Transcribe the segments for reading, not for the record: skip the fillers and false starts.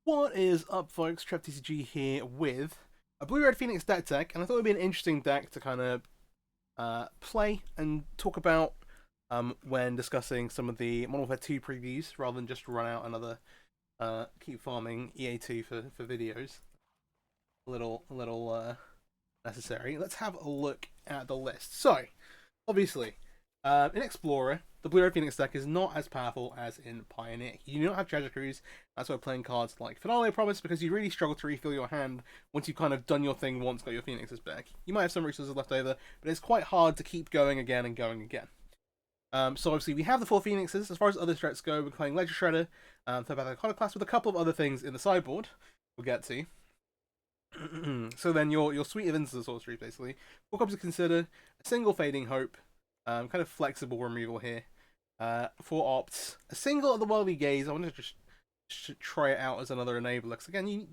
What is up, folks? TCG here with a Blue-Red Phoenix deck, and I thought it would be an interesting deck to kind of play and talk about when discussing some of the Modern Warfare 2 previews, rather than just run out another keep farming EA2 for videos. A little necessary. Let's have a look at the list. So, obviously, in Explorer, the Blue-Red Phoenix deck is not as powerful as in Pioneer. You do not have Treasure Cruise. That's why playing cards like Finale Promise, because you really struggle to refill your hand once you've kind of done your thing once, got your Phoenixes back. You might have some resources left over, but it's quite hard to keep going again and going again. So obviously we have the 4 Phoenixes. As far as other threats go, we're playing Ledger Shredder, Third Battle Iconoclast, with a couple of other things in the sideboard we'll get to. So then your suite of instant sorceries, basically. 4 copies to consider, a single Fading Hope, kind of flexible removal here. 4 opts, a single of the Worldly Gaze. I wanted to just try it out as another enabler, because again, you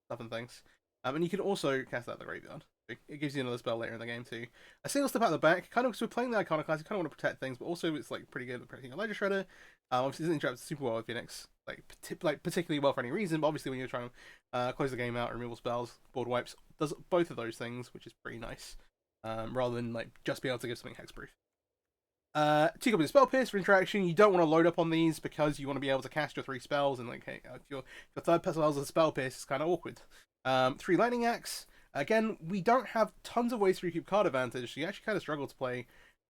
stuff and things. And you can also cast that at the graveyard. It gives you another spell later in the game too. A single step out the back, kind of because we're playing the Iconoclast, you kind of want to protect things, but also it's like pretty good at protecting a Ledger Shredder. Obviously, it doesn't interact super well with Phoenix, like particularly well for any reason. But obviously, when you're trying to close the game out, removal spells, board wipes, does both of those things, which is pretty nice. Rather than like just be able to give something hexproof. 2 copies of Spell Pierce for interaction. You don't want to load up on these because you want to be able to cast your 3 spells, and like, hey, if your third spell is a Spell Pierce, it's kind of awkward. 3 Lightning Axe. Again, we don't have tons of ways to recoup card advantage, so you actually kind of struggle to play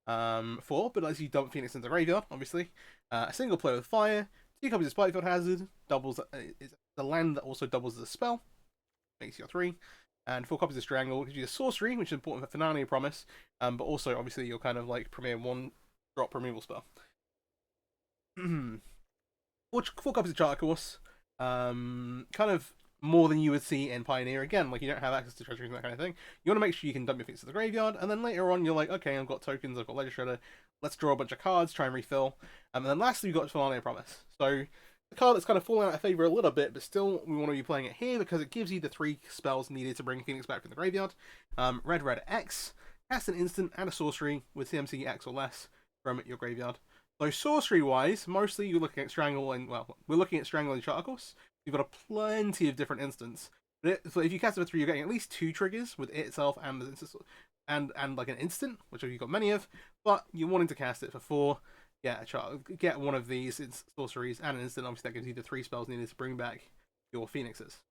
4, but as you dump Phoenix into the graveyard, obviously. A single play with Fire. 2 copies of Spitefield Hazard. Doubles is the land that also doubles as a spell. Makes your 3. And 4 copies of Strangle gives you the Sorcery, which is important for Finale Promise, but also, obviously, your kind of like premier 1-drop removal spell. 4 copies of Charter Course. Kind of more than you would see in Pioneer. Again, like, you don't have access to treasures and that kind of thing. You want to make sure you can dump your things to the graveyard, and then later on you're like, okay, I've got tokens, I've got Ledger Shredder, let's draw a bunch of cards, try and refill. And then lastly, you've got Finale Promise. So the card that's kind of falling out of favour a little bit, but still we want to be playing it here because it gives you the 3 spells needed to bring Phoenix back from the graveyard. Red X, cast an instant and a sorcery with CMC X or less from your graveyard. So sorcery-wise, mostly you're looking at Strangle and, well, we're looking at Strangle and Charter Course. You've got a plenty of different instants. So if you cast it for 3, you're getting at least 2 triggers with it itself and and like an instant, which you've got many of. But you're wanting to cast it for 4. Yeah, get one of these sorceries and an instant. Obviously, that gives you the 3 spells needed to bring back your Phoenixes.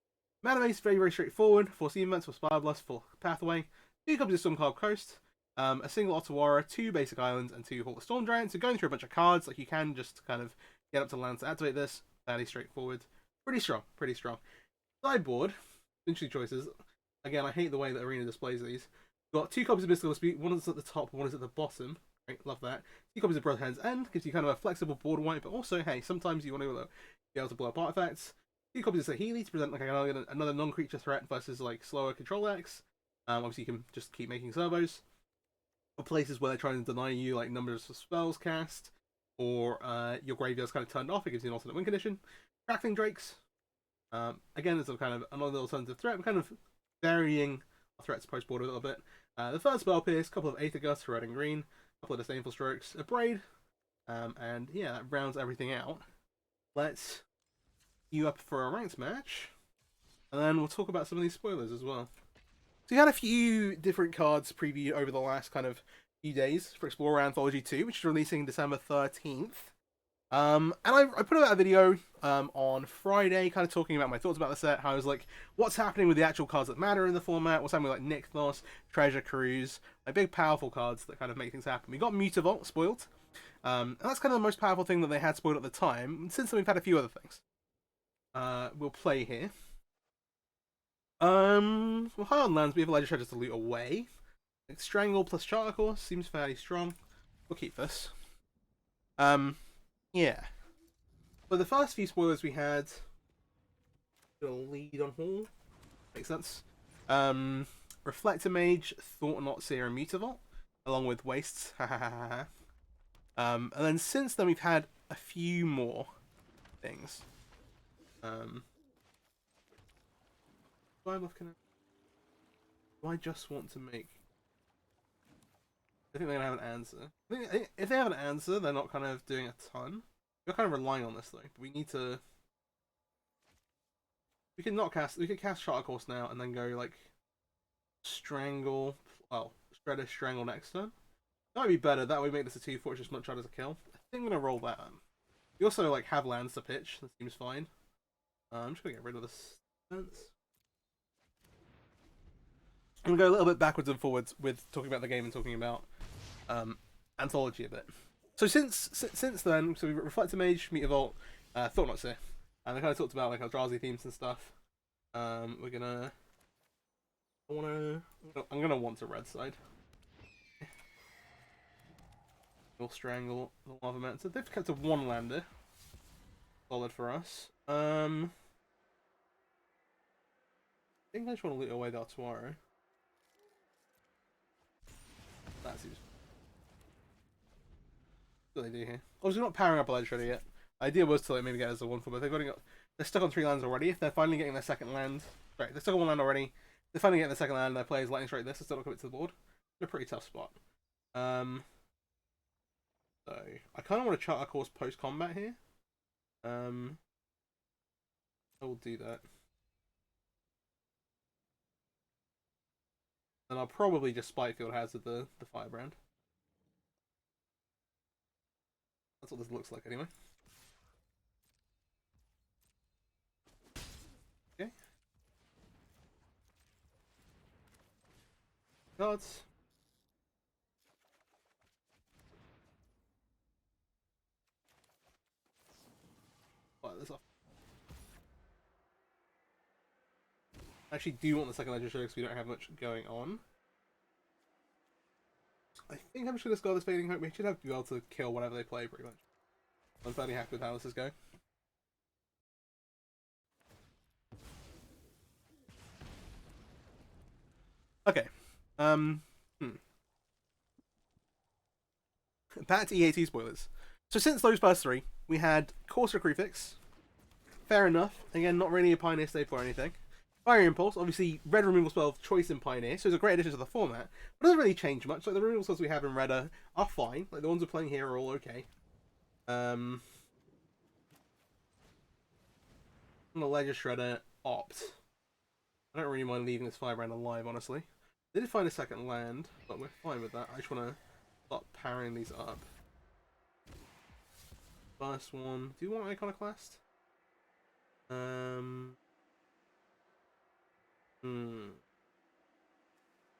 Mana base, very, very straightforward. 4 Sea Events, 4 Spire Blast, 4 Pathway. 2 copies of Stormcloud Coast. A single Ottawara, 2 basic islands, and 2 Hall of Storm Giants. So going through a bunch of cards, like you can just kind of get up to lands to activate this. Fairly straightforward. Pretty strong, pretty strong. Sideboard, interesting choices. Again, I hate the way that Arena displays these. You've got 2 copies of Mystical Dispute, one is at the top, one is at the bottom. Right, love that. 2 copies of Brotherhand's End, gives you kind of a flexible board wipe, but also, hey, sometimes you want to be able to blow up artifacts. 2 copies of Sahili to present like another non-creature threat versus like slower control decks. Obviously, you can just keep making servos. For places where they're trying to deny you like numbers of spells cast, or your graveyard's kind of turned off, it gives you an alternate win condition. Crackling Drakes. Again, it's a kind of another alternative threat. We're kind of varying our threats post-board a little bit. The third Spell Pierce, a couple of Aether Gust for red and green, a couple of Disdainful Strokes, a Braid, and yeah, that rounds everything out. Let's queue up for a ranked match, and then we'll talk about some of these spoilers as well. So you had a few different cards previewed over the last kind of few days for Explorer Anthology 2, which is releasing December 13th. And I put out a video on Friday, kind of talking about my thoughts about the set, how I was like, what's happening with the actual cards that matter in the format, what's happening with like Nykthos, Treasure Cruise, like big powerful cards that kind of make things happen. We got Mutavault spoiled, and that's kind of the most powerful thing that they had spoiled at the time. And since then, we've had a few other things. We'll play here. Well, high on lands, we have Ledger Shredder to loot away. Like, Strangle plus Charter Course seems fairly strong. We'll keep this. Yeah. But the first few spoilers we had, lead on Hall. Makes sense. Reflector Mage, Thought Not Seer, and Mutavault, along with Wastes. And then since then we've had a few more things. Do I just want to make? I think they're gonna have an answer. I think if they have an answer, they're not kind of doing a ton. We're kind of relying on this though. But we need to We could not cast. We could cast Shark Horse now and then go like Strangle. Well, Shredder Strangle next turn. That would be better. That would make this a 2/4, just much harder to kill. I think I'm gonna roll that. We also like have lands to pitch. That seems fine. I'm just gonna get rid of this fence. I'm gonna go a little bit backwards and forwards with talking about the game and talking about anthology a bit. So since then, so we Reflector Mage, Meteor Vault, Thought Not Seer, and I kind of talked about like our Eldrazi themes and stuff. We're gonna. I'm gonna want a red side. We'll Strangle the Lava Mancer. They've kept a 1-lander. Solid for us. I think I just want to loot away the Artuaro. That seems. What do they do here? Obviously, not powering up a Ledge Shredder yet. The idea was to like maybe get as a 1/4, but they're stuck on 3 lands already. If they're finally getting their second land, right? They're stuck on 1 land already. They're finally getting their second land. Their players lightning strike this and still not commit to the board. They're a pretty tough spot. So I kind of want to chart our course post combat here. I will do that. And I'll probably just Spitefield Hazard the Firebrand. That's what this looks like anyway. Okay. Cards. Fire this off. I actually do want the second Ledger Show because we don't have much going on. I think I'm just going to discard this Fading Hope. We should have to be able to kill whatever they play, pretty much. I'm fairly happy with how this is going. Okay. Back to EAT spoilers. So since those first 3, we had Corsair Prefix. Fair enough. Again, not really a Pioneer staple or anything. Fire Impulse, obviously, red removal spell of choice in Pioneer, so it's a great addition to the format. But it doesn't really change much. Like, the removal spells we have in red are fine. Like, the ones we're playing here are all okay. I'm gonna Ledger Shredder, opt. I don't really mind leaving this Firebrand alive, honestly. They did find a second land, but we're fine with that. I just want to start powering these up. First one. Do you want Iconoclast? I'm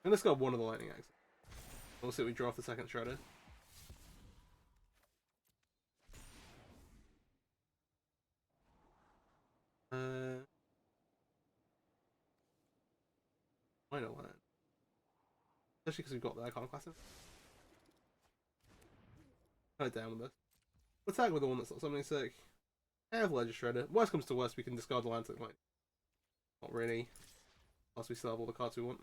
gonna discard one of the lightning axes. We'll see if we draw off the second Shredder. I know that. Especially because we've got the Iconoclast in. Kind of down with this. We'll attack with the one that's not something sick. Have Ledger Shredder. Worst comes to worst, we can discard the land to like. Not really. Unless we still have all the cards we want.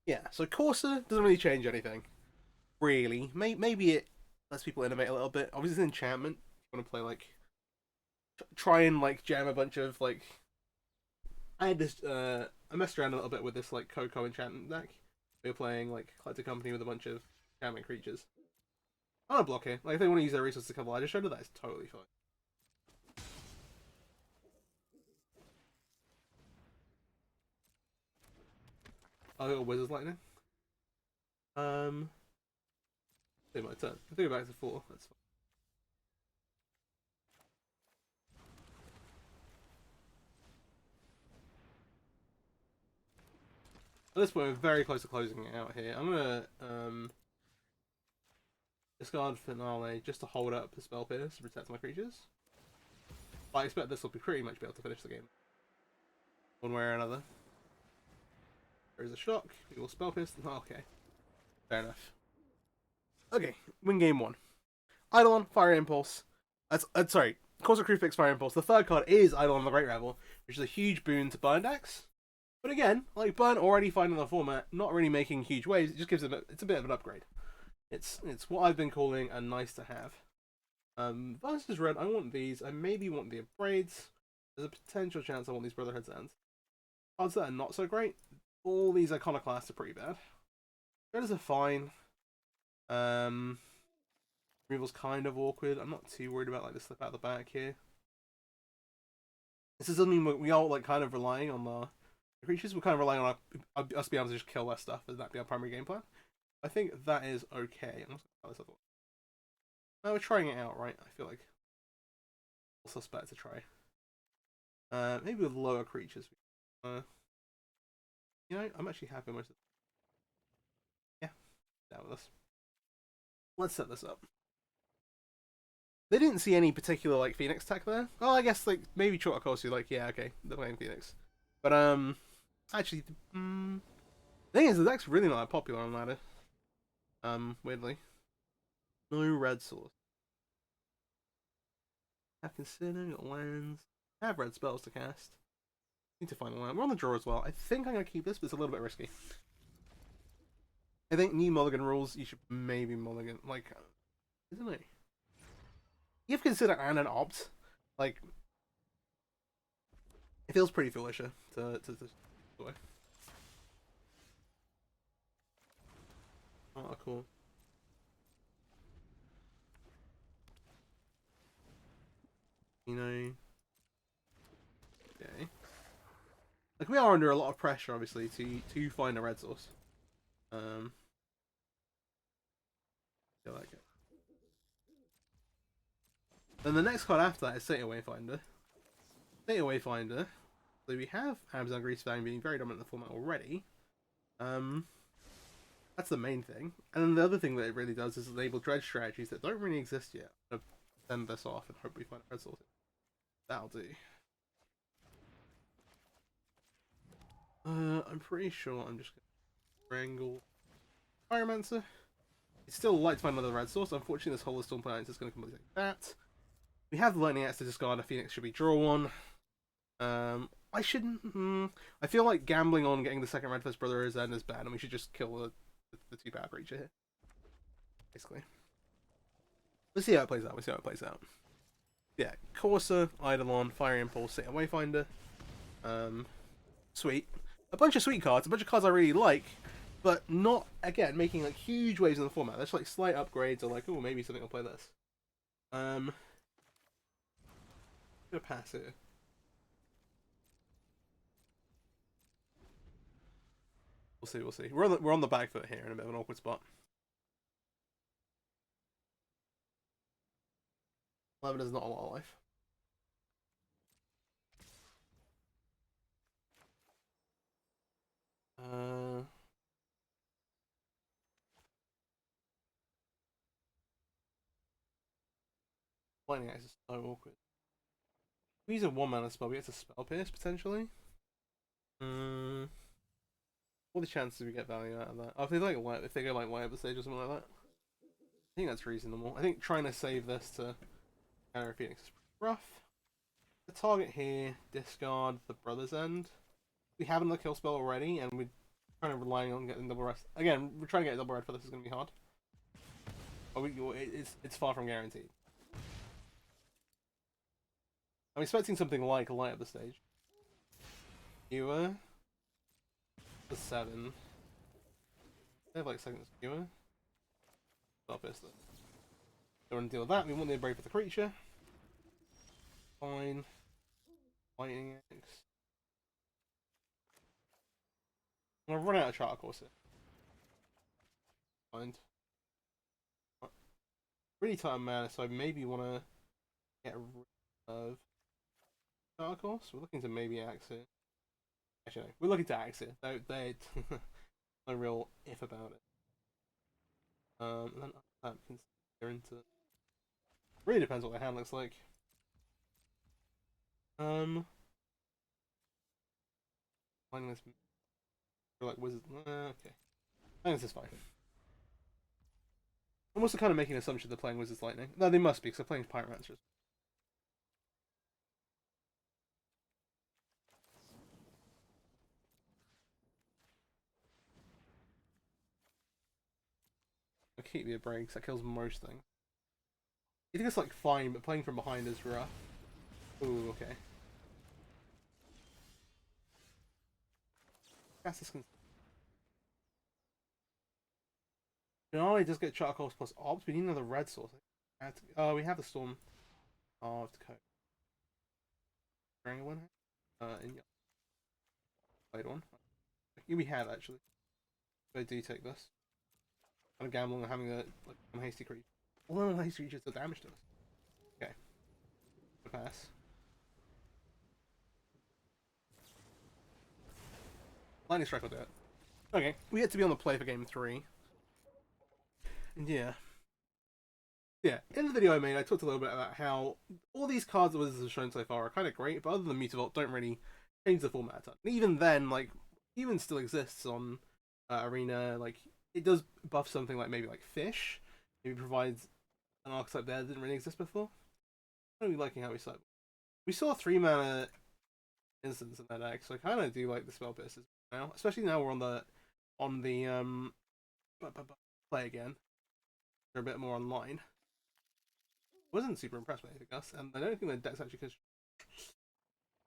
Yeah, so Corsair doesn't really change anything. Really. Maybe it lets people innovate a little bit. Obviously, it's an enchantment. You want to play like. Try and like jam a bunch of like. I had this. I messed around a little bit with this like Coco enchantment deck. We were playing like Collector Company with a bunch of enchantment creatures. I'm not block here. Like if they want to use their resources to cover Ledger Shredder, that is totally fine. I got Wizard's Lightning. Take my turn. If they go back to 4, that's fine. At this point, we're very close to closing it out here. I'm gonna discard Finale just to hold up the Spell Pierce to protect my creatures. But I expect this will be pretty much be able to finish the game. One way or another. There is a shock. We will Spell Pierce. Oh, okay. Fair enough. Okay, win game 1. Eidolon, Fire Impulse. That's sorry, Corsair Prefix, Fire Impulse. The third card is Eidolon the Great Rebel, which is a huge boon to burn decks. But again, like Burn already finding the format, not really making huge waves. It just gives it's a bit of an upgrade. It's what I've been calling a nice to have. Versus red, I want these. I maybe want the Braids. There's a potential chance I want these Brotherhood Sands. Odds that are not so great. All these Iconoclasts are pretty bad. Redders are fine. Removal's kind of awkward. I'm not too worried about like the slip out the back here. This doesn't mean we are like kind of relying on the creatures. We're kind of relying on us being able to just kill their stuff, and that be our primary game plan. I think that is okay. I'm just gonna this other one. No, we're trying it out, right? I feel like we'll suspect to try. Maybe with lower creatures. You know, I'm actually happy most of the... Yeah, down with this. Let's set this up. They didn't see any particular like Phoenix tech there. Well, I guess like maybe Chort, of course, you're like, yeah, okay, they're playing Phoenix. But actually, the thing is, the deck's really not that popular on ladder. Weirdly, no red source. Have considered lands. I have red spells to cast. Need to find a land. We're on the draw as well. I think I'm gonna keep this, but it's a little bit risky. I think new mulligan rules. You should maybe mulligan like, isn't it? You have consider and an opt. Like, it feels pretty foolisher to way. Oh, cool. You know. Okay. Like, we are under a lot of pressure, obviously, to find a red source. I like it. Then the next card after that is State Wayfinder. State Wayfinder. So we have Amazon Greasefang being very dominant in the format already. That's the main thing. And then the other thing that it really does is enable dredge strategies that don't really exist yet. I'm gonna send this off and hope we find a red source. That'll do. I'm pretty sure I'm just gonna wrangle Pyromancer. It's still like to find another red source. Unfortunately, this Holo Storm Planet is going to completely like that. We have the Lightning Axe to discard. A Phoenix should be draw one. I shouldn't. I feel like gambling on getting the second Red Fist Brother is bad, and we should just kill the 2-power creature here. Basically. We'll see how it plays out. We'll see how it plays out. Yeah, Corsair, Eidolon, Fire Impulse, State Wayfinder. Sweet. A bunch of sweet cards. A bunch of cards I really like, but not, again, making like huge waves in the format. There's like slight upgrades or like, oh, maybe something will play this. I'm gonna pass here. We'll see, we'll see. We're on the back foot here in a bit of an awkward spot. 11 is not a lot of life. Lightning Axe is so awkward. We use a 1-mana spell, we get to Spell Pierce potentially. What are the chances we get value out of that? Oh, if they go like light up the stage or something like that. I think that's reasonable. I think trying to save this to Arrow Phoenix is rough. The target here, discard the Brother's End. We have another kill spell already, and we're kind of relying on getting double rest. Again, we're trying to get a double red for this is going to be hard. But it's far from guaranteed. I'm expecting something like a light up the stage. Skewer. The 7. They have like second skewer. Stop this then. Don't want to deal with that. We want the Brave for the creature. Fine. Lightning Axe. I'm gonna run out of Charter Course here. Find. Really tight on mana, so I maybe want to get rid of Charter Course. We're looking to maybe axe it. Actually, no, we're looking to axe it. They're no real if about it. And then that can steer into. Really depends what their hand looks like. Finding this like wizard. Okay, I think this is fine. I'm also kind of making an assumption they're playing Wizard's Lightning. No, they must be because they're playing Pyromancers. I'll keep the break because that kills most things. You think it's like fine, but playing from behind is rough. Ooh, okay. This can. No, he does get Charcoals plus Ops. We need another red source. Oh, we have the Storm. Oh, I have to cope. Drawing one. And yeah, played one. We have actually. I do take this. Kind of gambling on having a like hasty creature. Although hasty creatures do damage to us. Okay. Pass. Lightning Strike will do it. Okay, we get to be on the play for game 3. And yeah. Yeah, in the video I made, I talked a little bit about how all these cards that Wizards have shown so far are kind of great, but other than Mutavault, don't really change the format a ton. And even then, like, even still exists on Arena, like, it does buff something like maybe like Fish, maybe provides an archetype there that didn't really exist before. I'm really liking how we saw it. We saw 3 mana instants in that deck, so I kind of do like the Spell Pierces now, especially now we're on the play again. They're a bit more online. Wasn't super impressed with anything else, and I don't think the deck's actually because.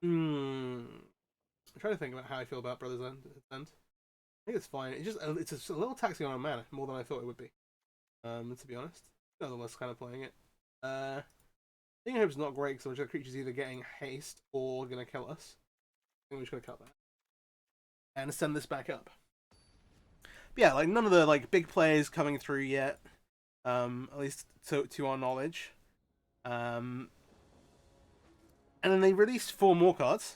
I'm trying to think about how I feel about Brothers End. I think it's fine. It's just a little taxing on our mana more than I thought it would be. To be honest, nonetheless, kind of playing it. Thing Hope's not great because the creature's either getting haste or gonna kill us. I think we're just gonna cut that and send this back up. But yeah, like none of the like big players coming through yet. At least to our knowledge. And then they released 4 more cards.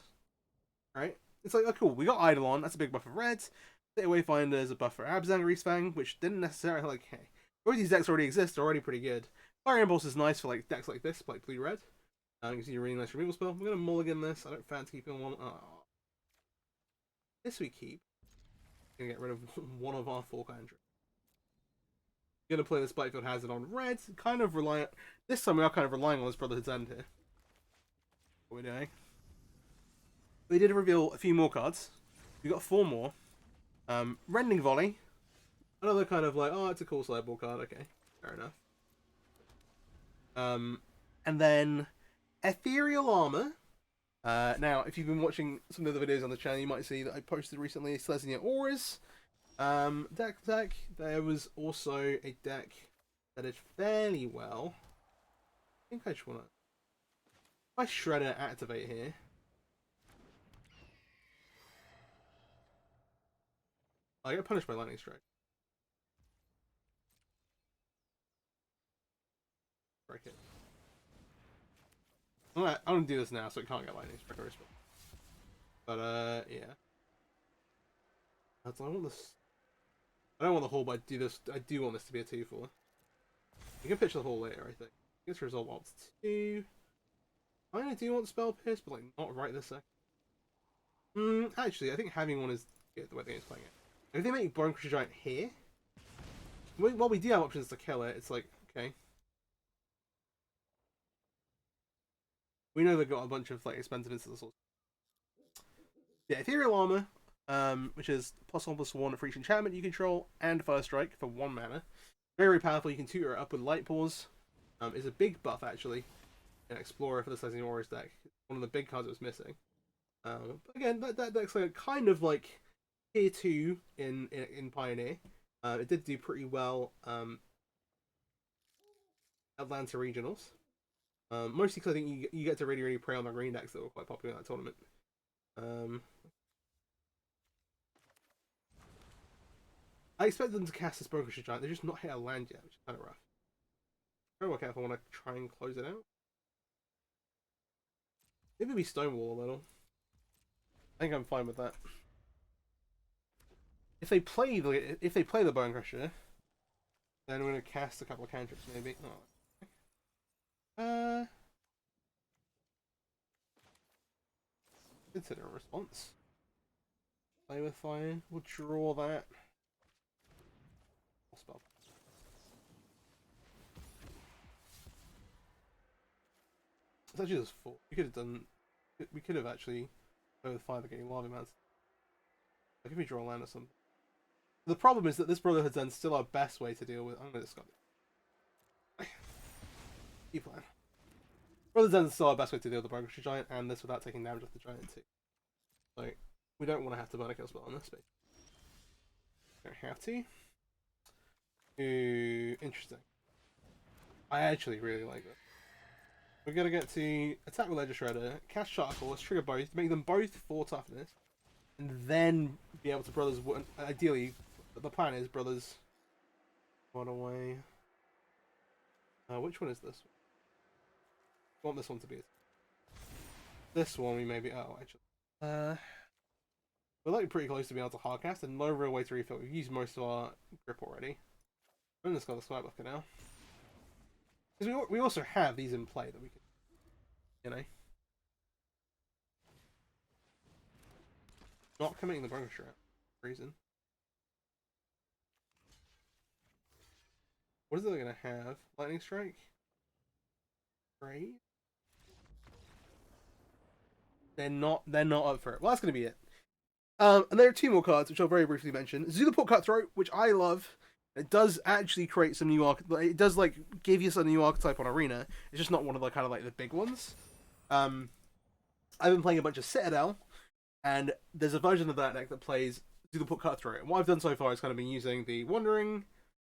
Right? It's like, oh cool, we got Eidolon, that's a big buff for red. State Wayfinder is a buff for Abzan Greasefang, which didn't necessarily, like, hey, both these decks already exist, they're already pretty good. Fire Impulse is nice for like decks like this, like blue-red. You can see a really nice removal spell. We're gonna mulligan this, I don't fancy keeping one. This we keep. Gonna get rid of one of our 4 countries. Gonna play the Spikefield Hazard on red, kind of relying. This time we are kind of relying on this Brotherhood's End here. What we're doing. We did reveal a few more cards. We got 4 more. Rending Volley. Another kind of like, oh, it's a cool sideboard card. Okay, fair enough. And then Ethereal Armor. Now, if you've been watching some of the videos on the channel, you might see that I posted recently Selesnya Auras. Deck. There was also a deck that did fairly well. I think I just want to. If I Shredder activate here. I get punished by Lightning Strike. Break it. I'm gonna do this now so it can't get Lightning Strike. But yeah. That's I want this. I don't want the hole, but I do want this to be a 2/4. You can pitch the hole later, I think. Gets resolve opts 2. I kinda do want Spell Pierce, but like not right this second. Actually, I think having one is good the way the game's playing it. If they make Bone Crusher Giant here, while we do have options to kill it, it's like, okay. We know they've got a bunch of like expensive instants. Yeah, Ethereal Armor, which is +1/+1 for each enchantment you control, and First Strike for 1 mana. Very powerful, you can tutor it up with Light Paws. Is a big buff actually. An Explorer for the Selesnya Auras deck. One of the big cards it was missing. But again, that deck's like kind of like tier 2 in Pioneer. It did do pretty well Atlanta Regionals. Mostly because I think you get to really prey on the green decks that were quite popular in that tournament. I expect them to cast this Brokerage Giant. They're just not hit a land yet, which is kind of rough. I'm trying to work out if I want to try and close it out. Maybe we Stonewall a little. I think I'm fine with that. If they play the Bone Crusher, then we're gonna cast a couple of cantrips maybe. Consider a response. Play with fire. We'll draw that. Spell. It's actually just 4. We could have done. We could have actually played with fire the game Lava Mans. Like if we draw a land or something. The problem is that this Brotherhood's End still our best way to deal with. I'm gonna discard it. Keep playing. Brotherhood's End is still our best way to deal with the Brokerage Giant, and this without taking damage off the Giant too. Like we don't want to have to burn a kill spell on this space. Don't have to. Ooh, interesting. I actually really like this. We're gonna get to attack with Ledger Shredder, cast Charcoal, let's trigger both, make them both 4 toughness, and then be able to Brothers. Ideally, the plan is Brothers. One away. Which one is this? I want this one to be. This one we maybe. Oh, actually. We're like pretty close to being able to hardcast, and no real way to refill. We've used most of our grip already. I'm just got the Sky Bucket now. Because we also have these in play that we can, you know. Not committing the Bunker Strap for reason. What is it going to have? Lightning Strike? Great. They're not up for it. Well, that's going to be it. And there are 2 more cards, which I'll very briefly mention. Zulaport Cutthroat, which I love. It does actually create some new it does like give you some new archetype on Arena. It's just not one of the kind of like the big ones. I've been playing a bunch of Citadel, and there's a version of that deck that plays Zulaport Cutthroat. And what I've done so far is kind of been using the Wandering,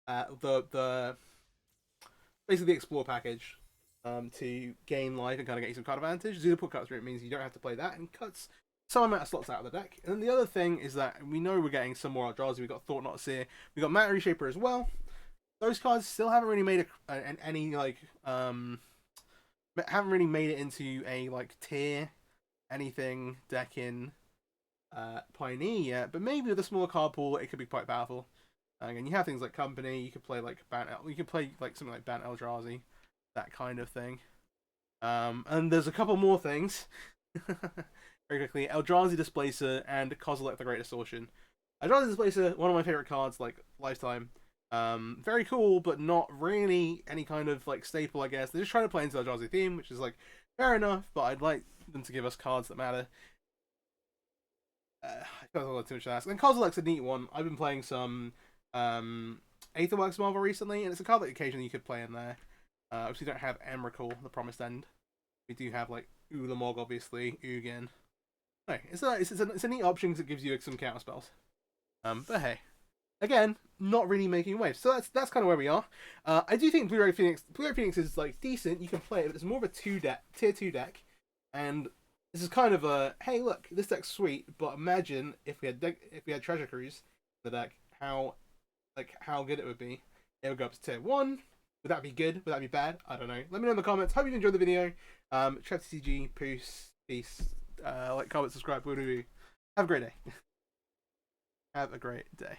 the basically the Explore package, to gain life and kind of get you some card advantage. Zulaport Cutthroat means you don't have to play that and cuts some amount of slots out of the deck. And then the other thing is that we know we're getting some more Eldrazi. We've got Thought Not Seer. We've got Matter Reshaper as well. Those cards still haven't really made any like haven't really made it into a like tier anything deck in Pioneer yet. But maybe with a smaller card pool, it could be quite powerful. Again, you have things like Company. You could play like you could play like something like Bant Eldrazi, that kind of thing. And there's a couple more things. Very quickly, Eldrazi Displacer and Kozilek the Great Distortion. Eldrazi Displacer, one of my favorite cards, like lifetime. Very cool, but not really any kind of like staple, I guess. They're just trying to play into the Eldrazi theme, which is like fair enough, but I'd like them to give us cards that matter. I don't know too much to ask. And Kozilek's a neat one. I've been playing some Aetherworks Marvel recently, and it's a card that occasionally you could play in there. Obviously, we don't have Emrakul, the Promised End. We do have like Ulamog, obviously, Ugin. No, it's a neat option because it gives you some counter spells. But hey, again, not really making waves. So that's kind of where we are. I do think Blue-Ray Phoenix is like decent. You can play it, but it's more of a tier 2 deck, and this is kind of a hey, look, this deck's sweet. But imagine if we had Treasure Cruise in the deck, how good it would be. It would go up to tier 1. Would that be good? Would that be bad? I don't know. Let me know in the comments. Hope you enjoyed the video. TCG, peace. Like, comment, subscribe. Have a great day. Have a great day.